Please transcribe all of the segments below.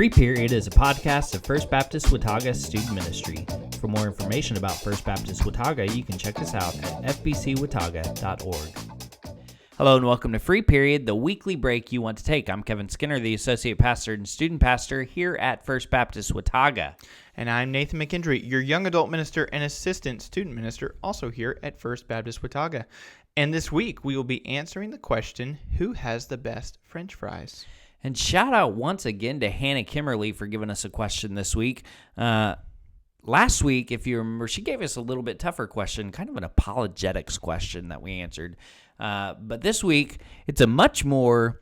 Free Period is a podcast of First Baptist Watauga Student Ministry. For more information about First Baptist Watauga, you can check us out at fbcwatauga.org. Hello and welcome to Free Period, the weekly break you want to take. I'm Kevin Skinner, the Associate Pastor and Student Pastor here at First Baptist Watauga. And I'm Nathan McKendry, your Young Adult Minister and Assistant Student Minister, also here at First Baptist Watauga. And this week, we will be answering the question, who has the best French fries? And shout out once again to Hannah Kimmerly for giving us a question this week. Last week, if you remember, she gave us a little bit tougher question, kind of an apologetics question that we answered. But this week, it's a much more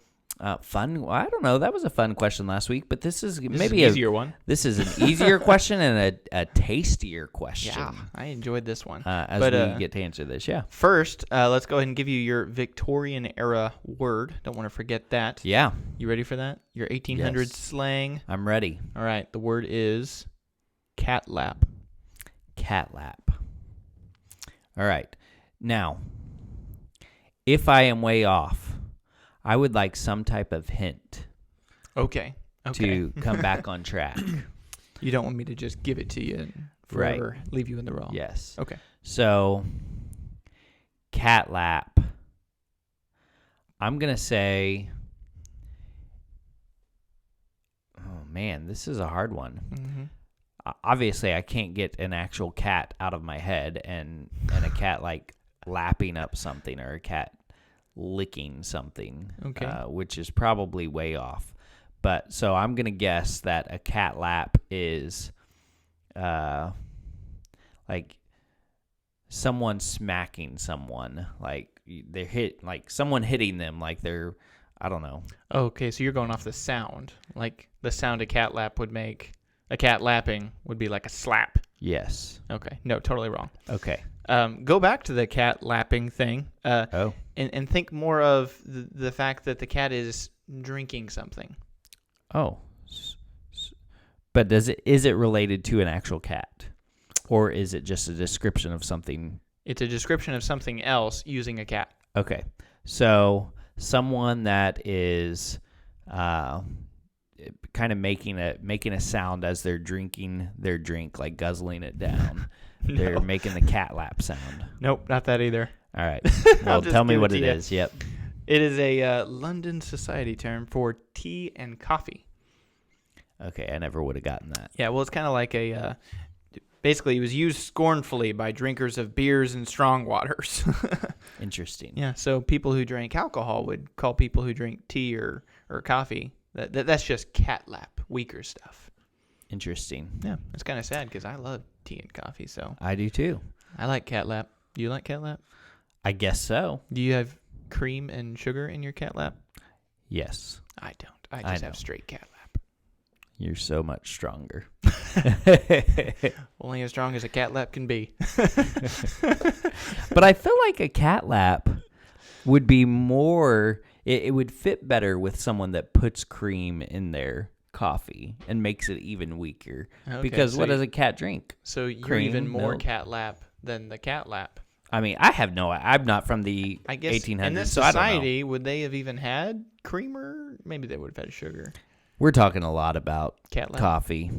fun. Well, I don't know. That was a fun question last week, but this is maybe an easier one. This is an easier question and a tastier question. Yeah, I enjoyed this one. As we get to answer this, yeah. First, let's go ahead and give you your Victorian era word. Don't want to forget that. Yeah. You ready for that? Your 1800s Yes. slang. I'm ready. All right. The word is cat lap. Cat lap. All right. Now, if I am way off, I would like some type of hint Okay. to come back on track. You don't want me to just give it to you and forever leave you in the wrong. Yes. Okay. So, cat lap. I'm going to say, oh man, this is a hard one. Mm-hmm. Obviously, I can't get an actual cat out of my head and a cat like lapping up something or a cat licking something, Okay. Which is probably way off. But so I'm going to guess that a cat lap is like someone smacking someone, like they're like someone hitting them, like they're, I don't know. Okay, so you're going off the sound. Like the sound a cat lap would make. A cat lapping would be like a slap. Yes. Okay. No, totally wrong. Okay. Go back to the cat lapping thing. Oh. And think more of the fact that the cat is drinking something. Oh. But is it related to an actual cat? Or is it just a description of something? It's a description of something else using a cat. Okay. So someone that is kind of making a sound as they're drinking their drink, like guzzling it down. No. They're making the cat lap sound. Nope, not that either. All right. Well, just tell me give what it it to you. is. Yep. It is a London society term for tea and coffee. Okay, I never would have gotten that. Yeah, well, it's kind of like basically it was used scornfully by drinkers of beers and strong waters. Interesting. Yeah, so people who drink alcohol would call people who drink tea or coffee. That's just cat lap, weaker stuff. Interesting. Yeah, it's kind of sad because I love tea and coffee, so. I do too. I like cat lap. Do you like cat lap? I guess so. Do you have cream and sugar in your cat lap? Yes. I don't. I just have straight cat lap. You're so much stronger. Only as strong as a cat lap can be. But I feel like a cat lap would be more, it would fit better with someone that puts cream in their coffee and makes it even weaker. Okay, Because so what does a cat drink? So you're Cream, even more milk. cat lap than the cat lap. I mean, I'm not from the I guess 1800s, in this so I don't know. society, would they have even had creamer? Maybe they would have had sugar. We're talking a lot about Cat lap. coffee.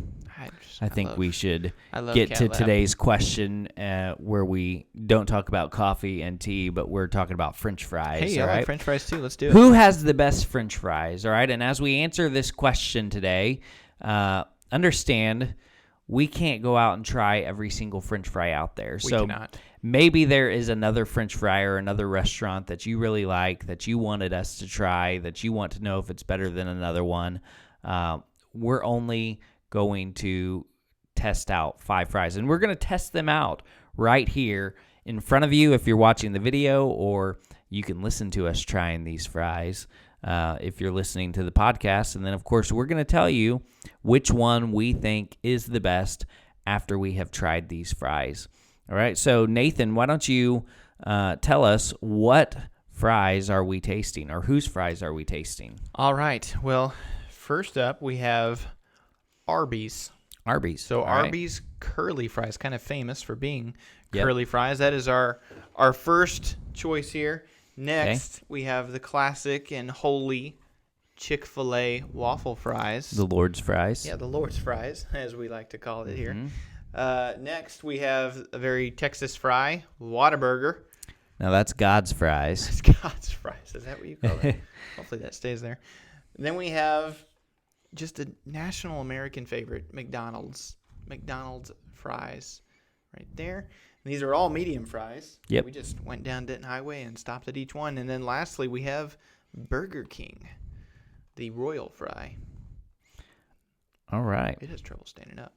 I think we should get cat to lap. today's question where we don't talk about coffee and tea, but we're talking about French fries. Hey, all I right? like French fries too. Let's do it. Who has the best French fries? All right, and as we answer this question today, understand we can't go out and try every single French fry out there. We So cannot. maybe there is another French fry or another restaurant that you really like, that you wanted us to try, that you want to know if it's better than another one. We're only going to test out 5 fries, and we're going to test them out right here in front of you if you're watching the video, or you can listen to us trying these fries if you're listening to the podcast. And then, of course, we're going to tell you which one we think is the best after we have tried these fries. All right, so Nathan, why don't you tell us what fries are we tasting, or whose fries are we tasting? All right. Well, first up, we have Arby's. Arby's. So All right. Arby's curly fries, kind of famous for being Yep. curly fries. That is our first choice here. Next, we have the classic and holy Chick-fil-A waffle fries. The Lord's fries. Yeah, the Lord's fries, as we like to call it here. Mm-hmm. Next, we have a very Texas fry, Whataburger. Now that's God's fries. That's God's fries. Is that what you call it? Hopefully that stays there. Then we have just a national American favorite, McDonald's. McDonald's fries right there. And these are all medium fries. Yep. We just went down Denton Highway and stopped at each one. And then lastly, we have Burger King, the Royal Fry. All right. It has trouble standing up.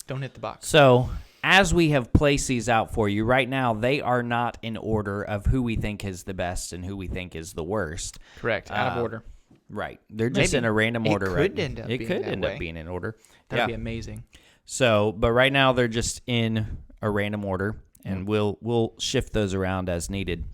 Don't hit the box. So, as we have placed these out for you, right now they are not in order of who we think is the best and who we think is the worst. Correct. Out of order. Right. They're just Maybe in a random order. It could end up being in order. That'd be amazing. So, but right now they're just in a random order, and we'll shift those around as needed.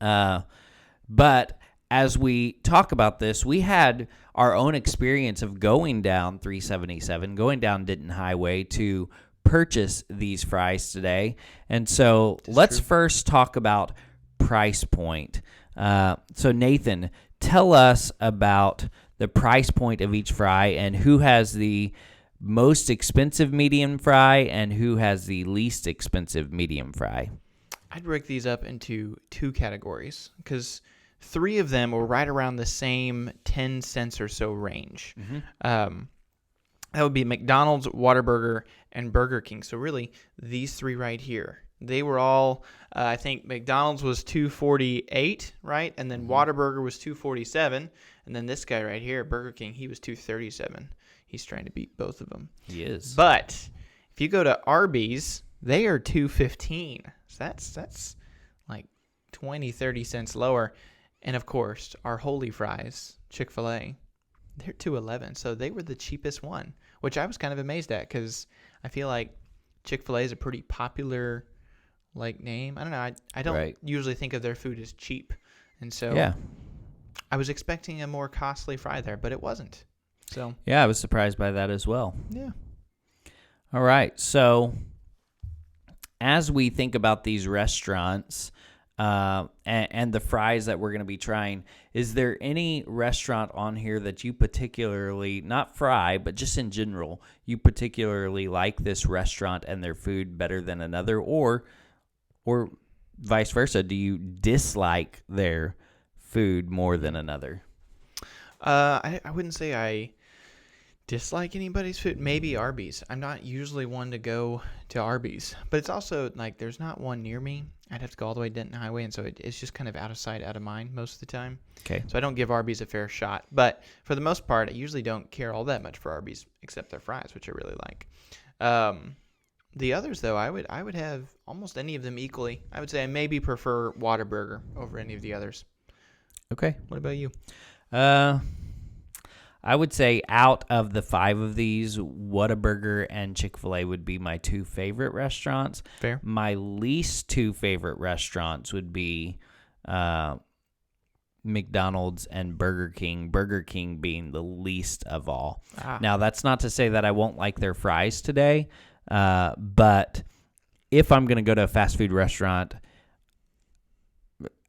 But as we talk about this, we had our own experience of going down 377, going down Denton Highway to purchase these fries today. And so let's first talk about price point. So Nathan, tell us about the price point of each fry and who has the most expensive medium fry and who has the least expensive medium fry. I'd break these up into two categories because 3 of them were right around the same 10 cents or so range. That would be McDonald's, Whataburger, and Burger King. So really, these 3 right here. They were all, I think McDonald's was $2.48, right? And then Whataburger was $2.47. And then this guy right here, Burger King, he was $2.37. He's trying to beat both of them. He is. But if you go to Arby's, they are $2.15. So that's like 20, 30 cents lower. And of course, our holy fries, Chick-fil-A, they're $2.11. So they were the cheapest one, which I was kind of amazed at because I feel like Chick-fil-A is a pretty popular name. I don't know. I don't usually think of their food as cheap. And so I was expecting a more costly fry there, but it wasn't. So yeah, I was surprised by that as well. Yeah. All right. So as we think about these restaurants and the fries that we're going to be trying, is there any restaurant on here that you particularly, not fry, but just in general, you particularly like this restaurant and their food better than another, or vice versa? Do you dislike their food more than another? I wouldn't say I dislike anybody's food. Maybe Arby's. I'm not usually one to go to Arby's, but it's also like there's not one near me. I'd have to go all the way to Denton Highway, and so it's just kind of out of sight, out of mind most of the time. Okay. So I don't give Arby's a fair shot. But for the most part, I usually don't care all that much for Arby's, except their fries, which I really like. The others, though, I would have almost any of them equally. I would say I maybe prefer Whataburger over any of the others. Okay. What about you? I would say out of the 5 of these, Whataburger and Chick-fil-A would be my 2 favorite restaurants. Fair. My least 2 favorite restaurants would be McDonald's and Burger King, Burger King being the least of all. Now, that's not to say that I won't like their fries today, but if I'm going to go to a fast food restaurant,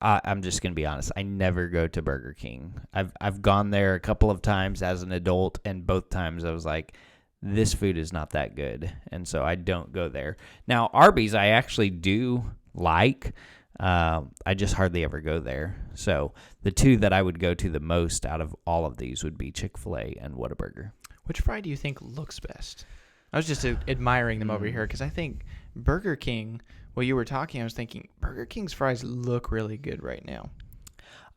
I'm just going to be honest. I never go to Burger King. I've gone there a couple of times as an adult, and both times I was like, this food is not that good, and so I don't go there. Now, Arby's I actually do like. I just hardly ever go there. So the 2 that I would go to the most out of all of these would be Chick-fil-A and Whataburger. Which fry do you think looks best? I was just admiring them over here because I think Burger King, while you were talking, I was thinking Burger King's fries look really good right now.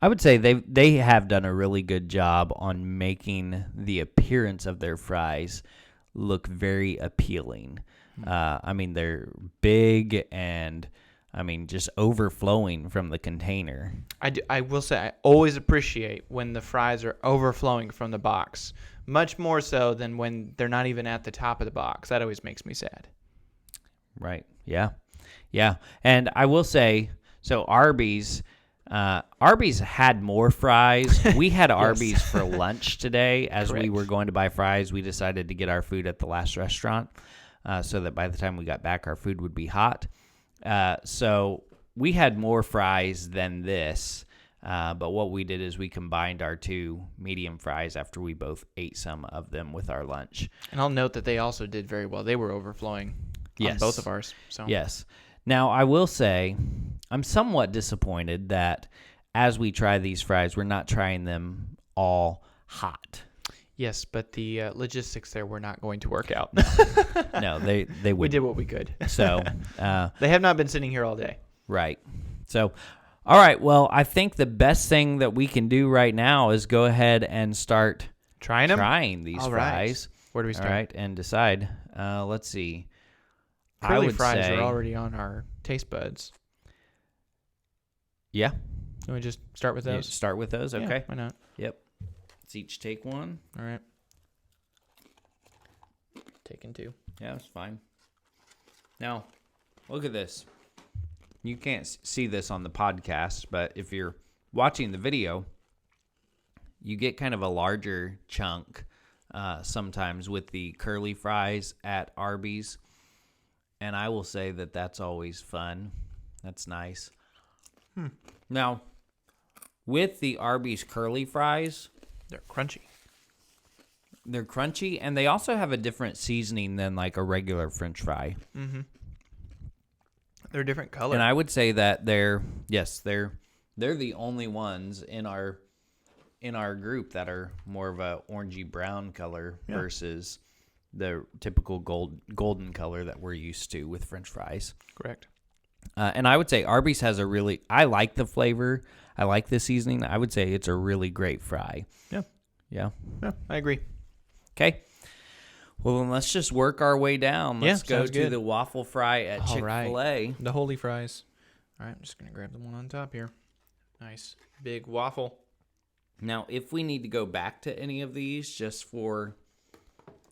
I would say they have done a really good job on making the appearance of their fries look very appealing. I mean, they're big and, I mean, just overflowing from the container. I will say I always appreciate when the fries are overflowing from the box, much more so than when they're not even at the top of the box. That always makes me sad. Right. Yeah. Yeah. And I will say, so Arby's had more fries. We had Arby's for lunch today. As Correct. we were going to buy fries, we decided to get our food at the last restaurant so that by the time we got back, our food would be hot. So we had more fries than this. But what we did is we combined our 2 medium fries after we both ate some of them with our lunch. And I'll note that they also did very well. They were overflowing on both of ours. So Yes. Now, I will say I'm somewhat disappointed that as we try these fries, we're not trying them all hot. Yes, but the logistics there were not going to work out. No, they would. We did what we could. So they have not been sitting here all day. right. So, all right. Well, I think the best thing that we can do right now is go ahead and start trying these fries. Where do we start? All right, and decide. Let's see. Curly fries are already on our taste buds. Yeah. Can we just start with those? Start with those. Okay. Yeah, why not? Yep. Let's each take one. All right. Taking 2. Yeah, that's fine. Now, look at this. You can't see this on the podcast, but if you're watching the video, you get kind of a larger chunk sometimes with the curly fries at Arby's. And I will say that that's always fun. That's nice. Now, with the Arby's curly fries, they're crunchy. They're crunchy, and they also have a different seasoning than like a regular French fry. Mm-hmm. They're a different color. And I would say that they're the only ones in our group that are more of a orangey brown color versus the typical golden color that we're used to with French fries. Correct. And I would say Arby's has I like the flavor. I like the seasoning. I would say it's a really great fry. Yeah. Yeah. Yeah, I agree. Okay. Well, then let's just work our way down. Let's go to the Waffle Fry at Chick-Fil-A. Right. The holy fries. All right, I'm just going to grab the one on top here. Nice. Big waffle. Now, if we need to go back to any of these just for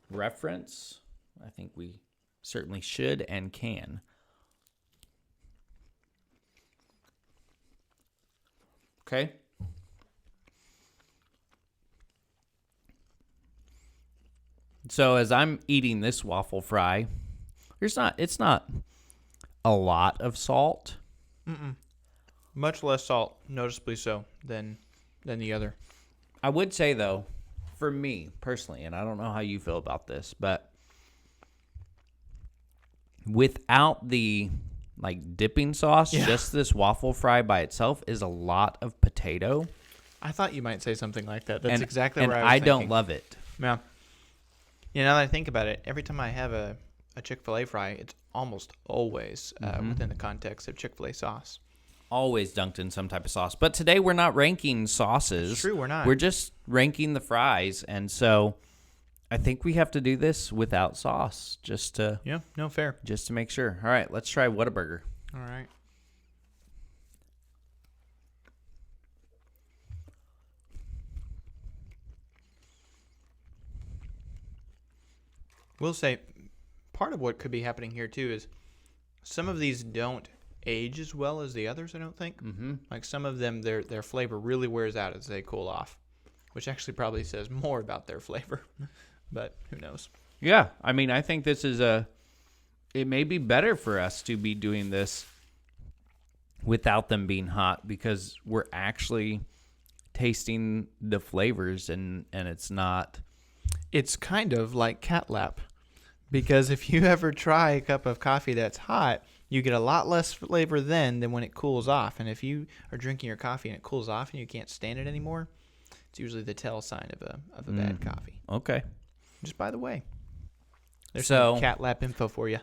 reference, I think we certainly should and can. Okay. So as I'm eating this waffle fry, it's not a lot of salt. Much less salt, noticeably so, than the other. I would say though, for me personally, and I don't know how you feel about this, but without the like dipping sauce, just this waffle fry by itself is a lot of potato. I thought you might say something like that. That's exactly where I was thinking. don't love it. Yeah. You know, now that I think about it, every time I have a Chick-fil-A fry, it's almost always within the context of Chick-fil-A sauce. Always dunked in some type of sauce. But today we're not ranking sauces. It's true, we're not. We're just ranking the fries. And so I think we have to do this without sauce just to fair. Just to make sure. All right, let's try Whataburger. All right. We'll say part of what could be happening here too is some of these don't age as well as the others, I don't think. Mm-hmm. Like some of them, their flavor really wears out as they cool off, which actually probably says more about their flavor. But who knows? Yeah, I mean, I think this is it may be better for us to be doing this without them being hot because we're actually tasting the flavors and it's not. It's kind of like cat lap, because if you ever try a cup of coffee that's hot, you get a lot less flavor then than when it cools off. And if you are drinking your coffee and it cools off and you can't stand it anymore, it's usually the tell sign of a bad coffee. Okay. Just by the way, there's some cat lap info for you.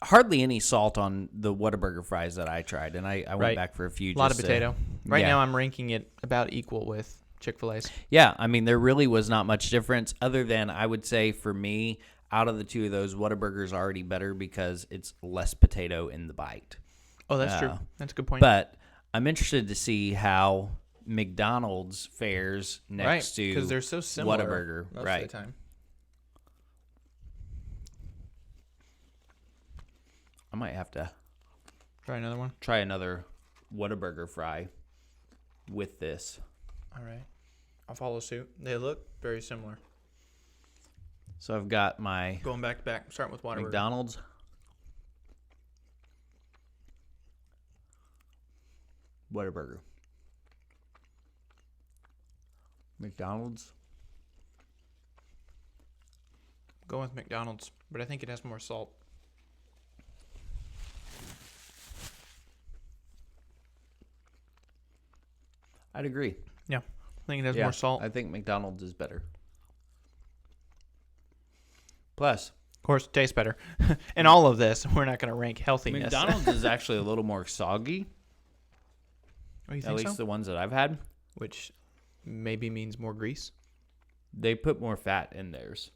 Hardly any salt on the Whataburger fries that I tried, and I went back for a few. A lot of potato. Right now I'm ranking it about equal with Chick-fil-A's. Yeah, I mean, there really was not much difference other than I would say for me, out of the two of those, Whataburger's already better because it's less potato in the bite. Oh, that's true. That's a good point. But I'm interested to see how McDonald's fares next to because they're so similar Whataburger. Most of the time. I might have to try another one. Try another Whataburger fry with this. All right. I'll follow suit. They look very similar. So I've got my going back to back, starting with Whataburger. McDonald's. Whataburger. McDonald's. Go with McDonald's, but I think it has more salt. I'd agree. Yeah, I think it has more salt. I think McDonald's is better. Plus, Of course, it tastes better. And all of this, we're not going to rank healthiness. McDonald's is actually a little more soggy. Oh, you At think least so? the ones that I've had. Which maybe means more grease. They put more fat in theirs.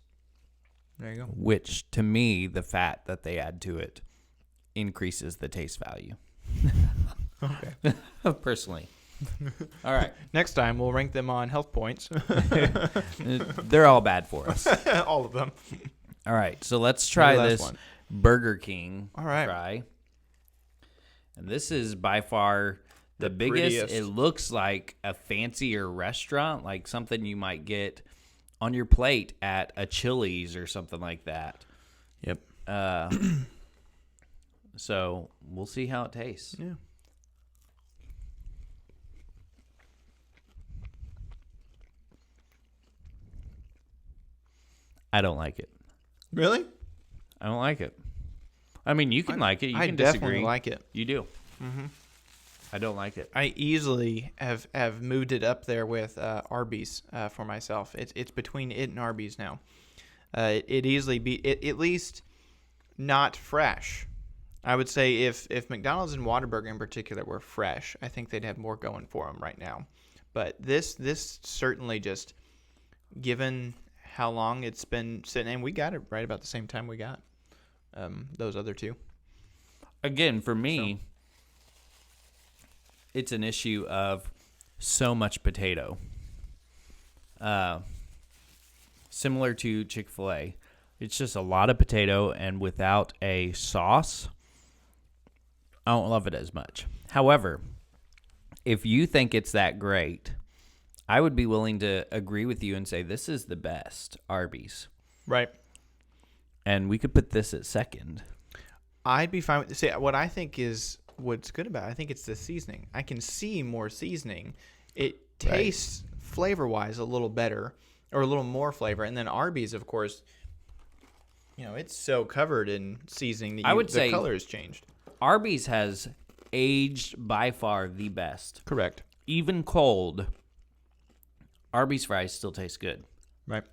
There you go. Which, to me, the fat that they add to it increases the taste value. Okay. Personally. All right. Next time, we'll rank them on health points. They're all bad for us. All of them. All right. So let's try Maybe last this one. Burger King All right. fry. And this is by far the biggest. prettiest. It looks like a fancier restaurant, like something you might get on your plate at a Chili's or something like that. Yep. So we'll see how it tastes. Yeah. I don't like it. Really? I don't like it. I mean, you can like it. You I can definitely disagree. like it. You do. Mm-hmm. I don't like it. I easily have moved it up there with Arby's for myself. It's between it and Arby's now. It easily be at least not fresh. I would say if McDonald's and Whataburger in particular were fresh, I think they'd have more going for them right now. But this certainly just, given how long it's been sitting, and we got it right about the same time we got those other two. Again, for me, it's an issue of so much potato. Similar to Chick-Fil-A. It's just a lot of potato, and without a sauce, I don't love it as much. However, if you think it's that great, I would be willing to agree with you and say this is the best Arby's. Right. And we could put this at second. I'd be fine with. See, what I think is what's good about it, I think it's the seasoning. I can see more seasoning. It tastes flavor-wise a little better, or a little more flavor. And then Arby's, of course, it's so covered in seasoning that I would say the color has changed. Arby's has aged by far the best. Correct. Even cold, Arby's fries still taste good. Right.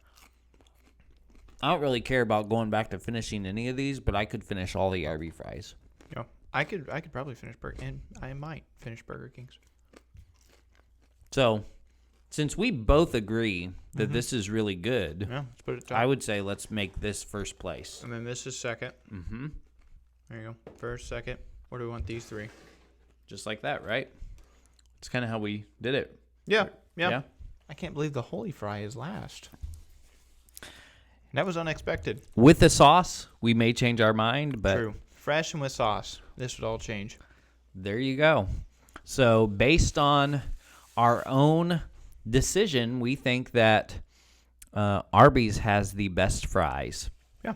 I don't really care about going back to finishing any of these, but I could finish all the Arby's fries. Yeah. I could probably finish Burger, and I might finish Burger King's. So, since we both agree that this is really good, Yeah, let's put it top. I would say let's make this first place. And then this is second. Mm-hmm. There you go. First, second. Where do we want these three? Just like that, right? It's kind of how we did it. Yeah. Yeah. I can't believe the Holy Fry is last. That was unexpected. With the sauce, we may change our mind, but True. Fresh and with sauce. This would all change. there you go. So, based on our own decision, we think that Arby's has the best fries. Yeah.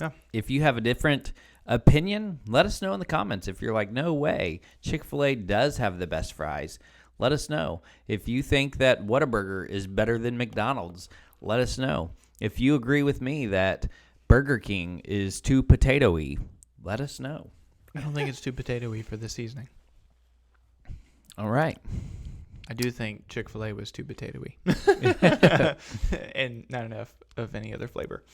Yeah. If you have a different opinion, let us know in the comments. If you're like, no way, Chick-fil-A does have the best fries, let us know. If you think that Whataburger is better than McDonald's, let us know. If you agree with me that Burger King is too potato-y, let us know. I don't think it's too potato-y for the seasoning. All right. I do think Chick-fil-A was too potato-y. And not enough of any other flavor.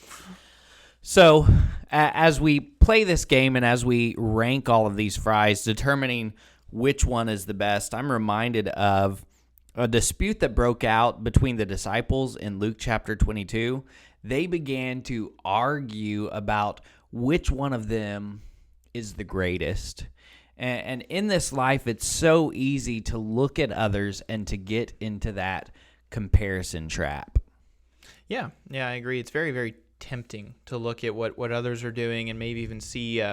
So, as we play this game and as we rank all of these fries, determining which one is the best, I'm reminded of a dispute that broke out between the disciples in Luke chapter 22. They began to argue about which one of them is the greatest. And in this life, it's so easy to look at others and to get into that comparison trap. Yeah, I agree. It's very, very tempting to look at what others are doing and maybe even see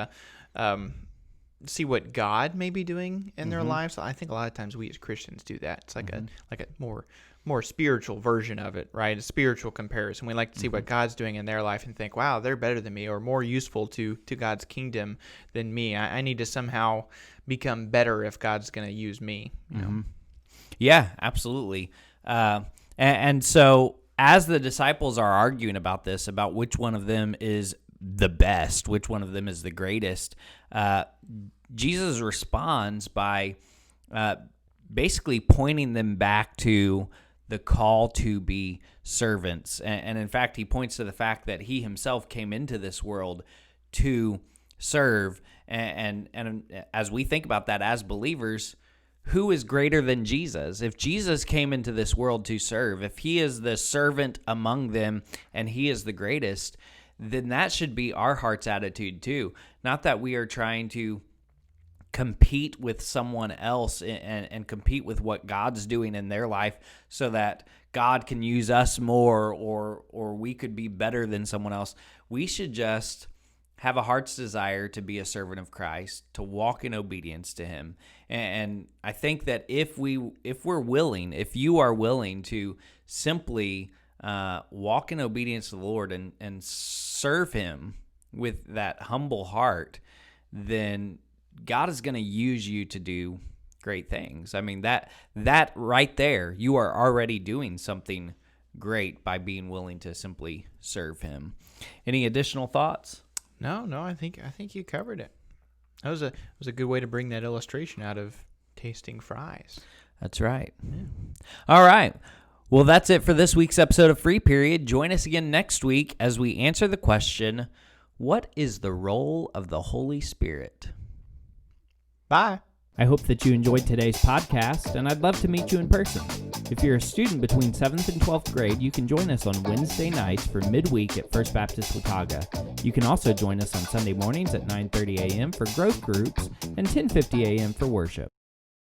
what God may be doing in their lives. I think a lot of times we as Christians do that. It's like a more more spiritual version of it, right? A spiritual comparison. We like to see what God's doing in their life and think, wow, they're better than me or more useful to God's kingdom than me. I need to somehow become better if God's going to use me. You know? Yeah, absolutely. And so as the disciples are arguing about this, about which one of them is the best, which one of them is the greatest, Jesus responds by basically pointing them back to the call to be servants. And in fact, he points to the fact that he himself came into this world to serve. And as we think about that as believers, who is greater than Jesus? If Jesus came into this world to serve, if he is the servant among them and he is the greatest, then that should be our heart's attitude too. Not that we are trying to compete with someone else and compete with what God's doing in their life so that God can use us more or we could be better than someone else. We should just have a heart's desire to be a servant of Christ, to walk in obedience to him. And I think that if we're willing, if you are willing to simply walk in obedience to the Lord and serve him with that humble heart, then God is going to use you to do great things. I mean, that right there, you are already doing something great by being willing to simply serve him. Any additional thoughts? No, I think you covered it. That was a good way to bring that illustration out of tasting fries. That's right. Yeah. All right. Well, that's it for this week's episode of Free Period. Join us again next week as we answer the question, what is the role of the Holy Spirit? Bye. I hope that you enjoyed today's podcast, and I'd love to meet you in person. If you're a student between 7th and 12th grade, you can join us on Wednesday nights for midweek at First Baptist Watauga. You can also join us on Sunday mornings at 9:30 a.m. for growth groups and 10:50 a.m. for worship.